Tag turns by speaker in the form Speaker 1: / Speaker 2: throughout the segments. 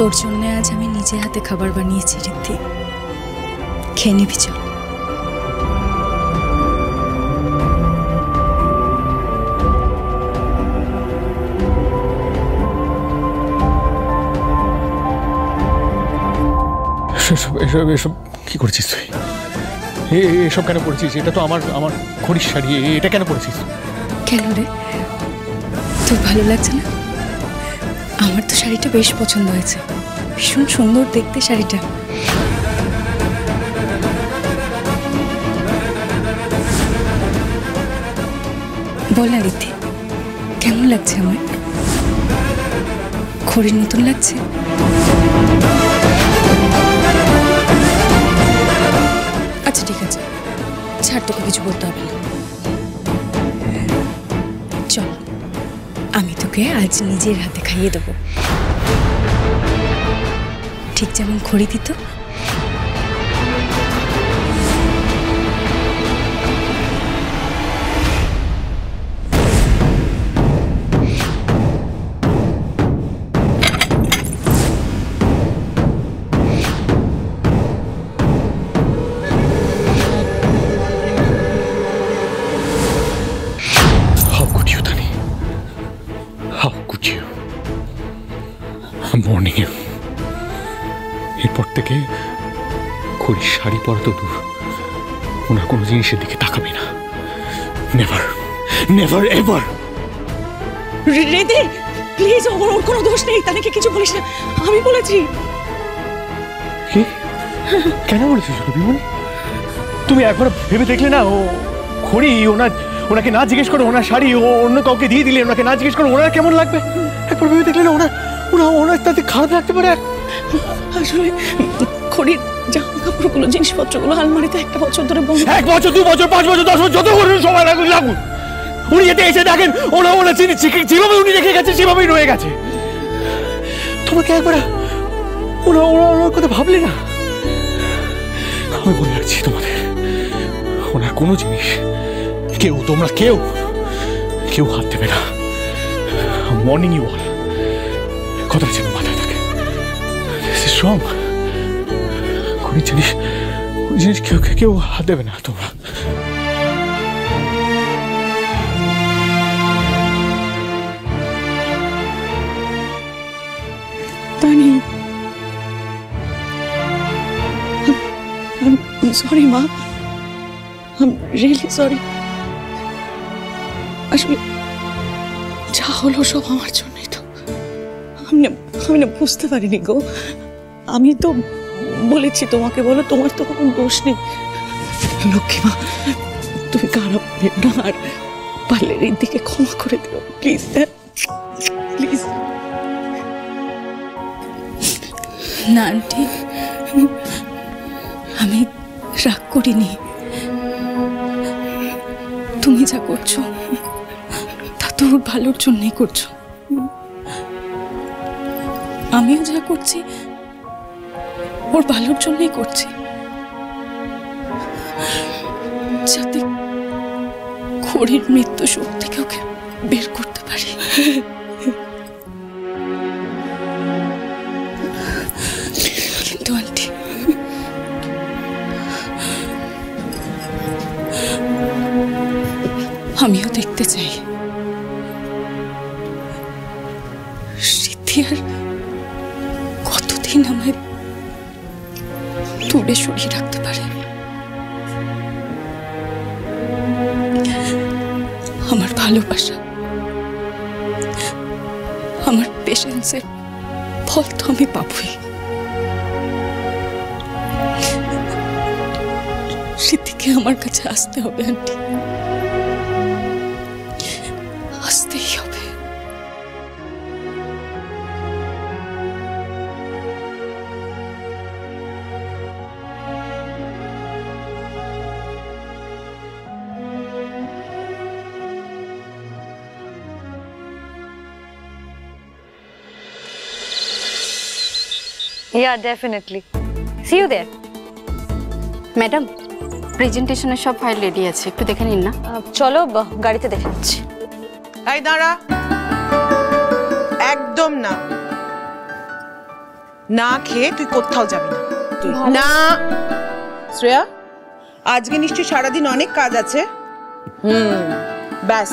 Speaker 1: তোর জন্য আজ আমি নিজে হাতে খাবার বানিয়েছি ঋদ্ধি, খেয়ে নিবি চল।
Speaker 2: এসব কি করছিস তুই? এসব কেন করেছিস? এটা তো আমার খড়ির শাড়ি, এটা কেন করেছিস?
Speaker 1: কেন রে, তোর ভালো লাগছে না? আমার তো শাড়িটা বেশ পছন্দ হয়েছে, ভীষণ সুন্দর দেখতে শাড়িটা। বল না ঋদ্ধি, কেমন লাগছে আমার? খড়ির মতন লাগছে? আচ্ছা ঠিক আছে, ছাড়, তোকে কিছু বলতে হবে না। চল, আমি তোকে আজ নিজের হাতে খাইয়ে দেবো, ঠিক যেমন খড়ি দিত।
Speaker 2: এরপর থেকে খড়ির শাড়ি পরা তো দূর, ওনার কোনো জিনিসের দিকে তাকাবি না। Never, never ever.
Speaker 3: রেদে প্লিজ, ওর কোনো দোষ নেই, তাকে কিছু বলিস না, আমি বলেছি।
Speaker 2: কি কেন বলেছিস বিমল? তুমি একবার ভেবে দেখলে না, ও খড়ি ওনাকে না জিজ্ঞেস করে ওনার শাড়ি অন্য কাউকে দিয়ে দিলে, ওনাকে না জিজ্ঞেস করে ওনার কেমন লাগবে? একবার ভেবে দেখলে না, ওনার তাতে খারাপ লাগতে পারে।
Speaker 3: আসলে খড়ির জামা কাপড়গুলো, জিনিসপত্রগুলো আলমারিতে একটা বছর ধরে বন্ধ।
Speaker 2: 1 বছর, 2 বছর, 5 বছর, 10 বছর, যত করে সময় লাগুক, উনি যেতে এসে দেখেন ওনার যেভাবে উনি রেখে গেছে সেভাবেই রয়ে গেছে। তোমাকে একবার ওনার কথা ভাবলে না? আমি বলে রাখছি তোমাদের, ওনার কোনো জিনিস তোমরা কেউ হাত দেবে না। মর্নিং ইউ অল, কথা যেন মাথায় থাকে। স্ট্রং খড়ির জিনিস কেউ হাত দেবে না তোমরা।
Speaker 3: সরি মা, রিয়েলি সরি। আসলে যা হলো সব আমার জন্যই তো, আমি না বুঝতে পারিনি গো। আমি তো বলেছি তোমাকে, বলো তোমার তো কোনো দোষ নেই। লক্ষ্মী মা, তুমি খারাপ ভেবো না, আর পারলে ঋদ্ধিকে ক্ষমা করে দিও প্লিজ, প্লিজ।
Speaker 1: না আন্টি, আমি রাগ করিনি। তুমি যা করছো তা তো ওর ভালোর জন্যই করছো। আমিও যা করছি ওর ভালোর জন্যই করছি, যাতে খড়ির মৃত্যু শোক থেকে ওকে বের করতে পারি। কিন্তু আন্টি, আমিও দেখতে চাই ঋদ্ধি আর কতদিন আমায় দূরে সরিয়ে রাখতে পারে। আমার ভালোবাসা, আমার পেশেন্সের ফল তো আমি পাবই। ঋদ্ধিকে আমার কাছে আসতে হবে আন্টি, আসতেই হবে।
Speaker 4: Yeah, definitely. See you there.
Speaker 5: Madam, প্রেজেন্টেশনের সব ফাইল রেডি আছে, একটু দেখে নিন না।
Speaker 4: চলো গাড়িতে দেখে নিচ্ছি।
Speaker 6: এই দাঁড়া, একদম না।
Speaker 3: না খেয়ে তুই কোথাও যাবি না। তুই না শ্রেয়া, আজকে নিশ্চয়ই সারাদিন অনেক কাজ আছে। ব্যাস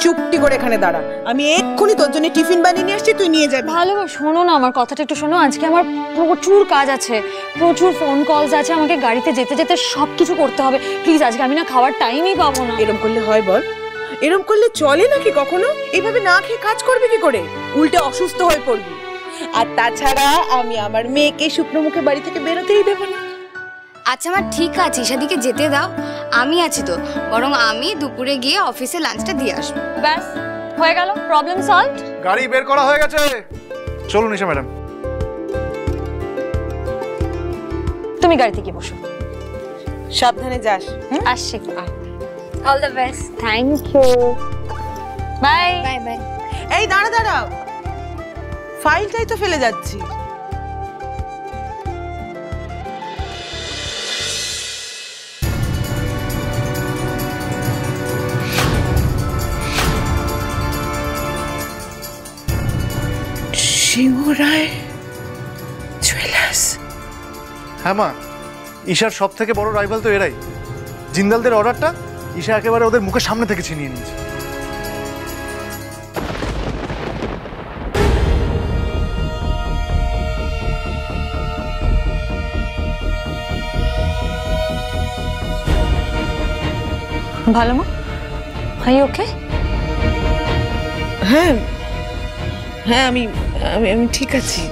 Speaker 3: চুপটি করে এখানে দাঁড়া, আমি এক্ষুনি তোর জন্য টিফিন বানিয়ে নিয়ে আসছি, তুই নিয়ে যাবি।
Speaker 4: ভালো শোনো না, আমার কথাটা একটু শোনো। আজকে আমার প্রচুর কাজ আছে, প্রচুর ফোন কলস আছে, আমাকে গাড়িতে যেতে যেতে সবকিছু করতে হবে। প্লিজ আজকে আমি না খাওয়ার টাইমই পাবো না।
Speaker 3: এরকম করলে হয় বল? এরকম করলে চলে নাকি কখনো? এইভাবে না খেয়ে কাজ করবি কি করে? উল্টে অসুস্থ হয়ে পড়বি। আর তাছাড়া আমি আমার মেয়েকে শুকনো মুখে বাড়ি থেকে বেরোতেই দেবো না।
Speaker 6: আচ্ছা মা, ঠিক আছে, ঈশাদিকে যেতে দাও, আমি আছি তো। বরং আমি দুপুরে গিয়ে অফিসে লাঞ্চটা দিয়ে আসবো।
Speaker 4: ব্যাস হয়ে গেল, প্রবলেম সলভড।
Speaker 7: গাড়ি বের করা হয়ে গেছে, চলুন ঈশা ম্যাডাম।
Speaker 4: তুমি গাড়িতে গিয়ে বসো।
Speaker 3: সাবধানে যাস।
Speaker 4: আসছি। All the best. Thank you. Bye
Speaker 6: bye bye.
Speaker 3: এই দাঁড়া দাঁড়া, ফাইলটাই তো ফেলে যাচ্ছি। শিবরায় জুয়েলার্স।
Speaker 7: হ্যাঁ মা, ঈশার সব থেকে বড় রাইভাল তো এরাই। জিন্দালদের অর্ডারটা ঈশা একেবারে ওদের মুখের সামনে থেকে ছিনিয়ে নিয়েছে।
Speaker 4: ভালো মা, আর ইউ ওকে?
Speaker 3: হ্যাঁ হ্যাঁ, আমি আমি আমি ঠিক আছি,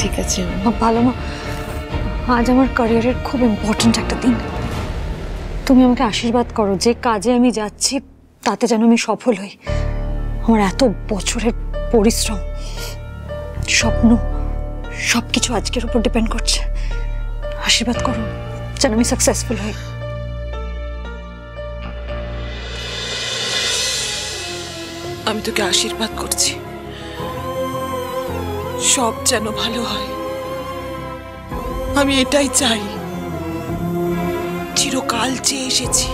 Speaker 3: ঠিক আছে।
Speaker 4: ভালো মা, আজ আমার ক্যারিয়ারের খুব ইম্পর্ট্যান্ট একটা দিন। তুমি আমাকে আশীর্বাদ করো, যে কাজে আমি যাচ্ছি তাতে যেন আমি সফল হই। আমার এত বছরের পরিশ্রম, স্বপ্ন সবকিছু আজকের উপর ডিপেন্ড করছে। আশীর্বাদ করো যেন আমি সাকসেসফুল হই।
Speaker 3: আমি তোকে আশীর্বাদ করছি, সব যেন ভালো হয়। আমি এটাই চাই, চিরকাল চেয়ে এসেছি,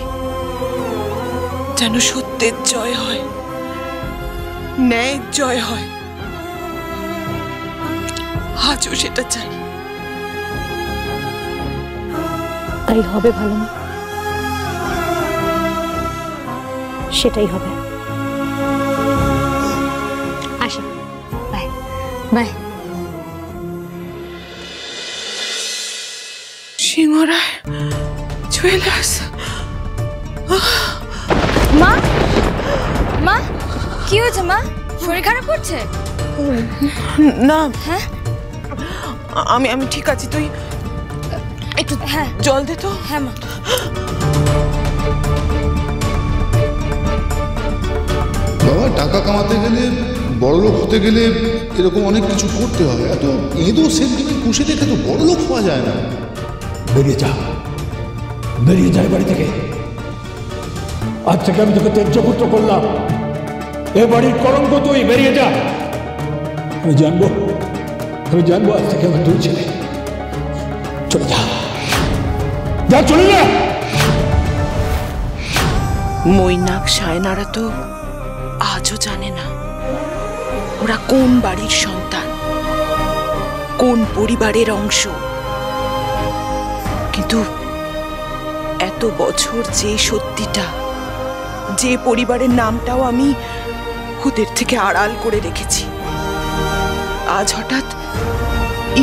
Speaker 3: যেন সত্যের জয় হয়, ন্যায়ের জয় হয়। আজও সেটা চাই।
Speaker 4: তাই হবে ভালো মা, সেটাই হবে। আসি, বাই বাই।
Speaker 3: সিংহরায় জুয়েলার্স।
Speaker 6: মা, মা কি হয়েছে মা? শরীর খারাপ করছে?
Speaker 3: না
Speaker 6: হ্যাঁ,
Speaker 3: আমি আমি ঠিক আছি, তুই
Speaker 6: একটু হ্যাঁ
Speaker 3: জল দে তো।
Speaker 6: হ্যাঁ মা।
Speaker 8: বাবা, টাকা কামাতে গেলে, বড়লোক হতে গেলে এরকম অনেক কিছু করতে হবে। এত এঁদো সেন্টিমেন্ট খুশি দেখে তো বড়লোক হওয়া যায় না।
Speaker 2: বেরিয়ে যা, বেরিয়ে যায় বাড়ি থেকে। আজ থেকে আমি তোকে ত্যায্যপুত্র করলাম। এ বাড়ির কলঙ্ক তুই, বেরিয়ে যা। আমি জানবো আজ থেকে আমার দুই ছেলে। চলে যা, যা, চলে যা।
Speaker 3: মৈনাক সায়নারা তো আজও জানে না ওরা কোন বাড়ির সন্তান, কোন পরিবারের অংশ। কিন্তু এত বছর যে সত্যিটা, যে পরিবারের নামটাও আমি ওদের থেকে আড়াল করে রেখেছি, আজ হঠাৎ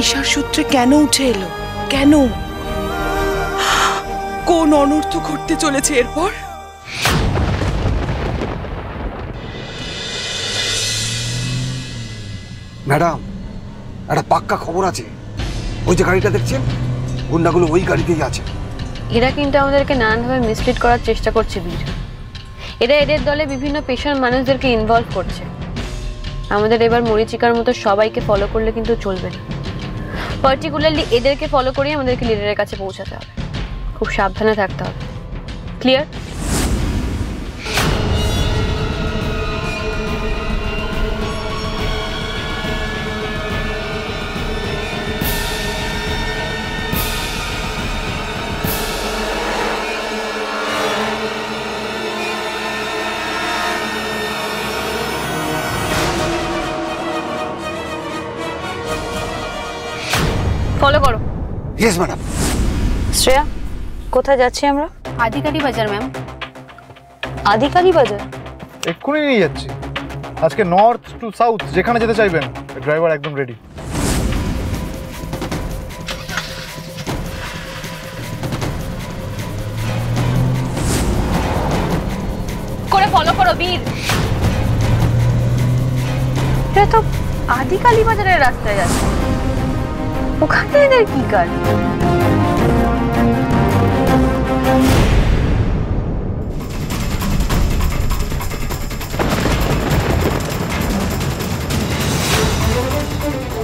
Speaker 3: ঈশার সূত্রে কেন উঠে এলো? কেন? কোন অনর্থ ঘটতে চলেছে এরপর?
Speaker 9: ম্যাডাম, একটা পাক্কা খবর আছে। ওই যে গাড়িটা দেখছেন, গুন্ডাগুলো ওই গাড়িতেই আছে।
Speaker 5: এরা কিন্তু আমাদেরকে নানানভাবে মিসলিড করার চেষ্টা করছে বীর। এরা এদের দলে বিভিন্ন পেশার মানুষদেরকে ইনভলভ করছে। আমাদের এবার মরিচিকার মতো সবাইকে ফলো করলে কিন্তু চলবে না। পার্টিকুলারলি এদেরকে ফলো করেই আমাদেরকে লিডারের কাছে পৌঁছাতে হবে। খুব সাবধানে থাকতে হবে। ক্লিয়ার? ফলো করো।
Speaker 9: Yes madam.
Speaker 4: শ্রেয়া, কোথায় যাচ্ছি আমরা?
Speaker 5: আদিকালি বাজার ম্যাম।
Speaker 4: আদিকালি বাজার?
Speaker 7: এক্ষুনি নিয়ে যাচ্ছি। আজকে নর্থ টু সাউথ যেখানে যেতে চাইবেন, ড্রাইভার একদম রেডি।
Speaker 5: করে ফলো করো বীর। এটা তো আদিকালি বাজারের রাস্তায় যাচ্ছে, ওখানে এদের কি কাজ?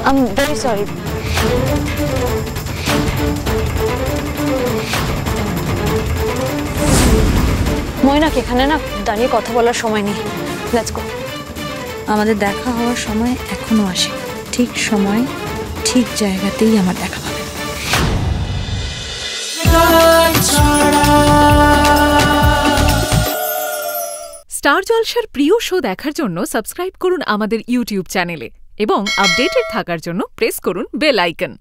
Speaker 4: I'm very sorry. ময়নাক, এখানে না দাঁড়িয়ে কথা বলার সময় নেই। Let's go. আমাদের দেখা হওয়ার সময় এখনো আসে, ঠিক সময় ঠিক জায়গাতেই আমার দেখা পাবে।
Speaker 10: স্টার জলসার প্রিয় শো দেখার জন্য সাবস্ক্রাইব করুন আমাদের ইউটিউব চ্যানেলে এবং আপডেটেড থাকার জন্য প্রেস করুন বেল আইকন।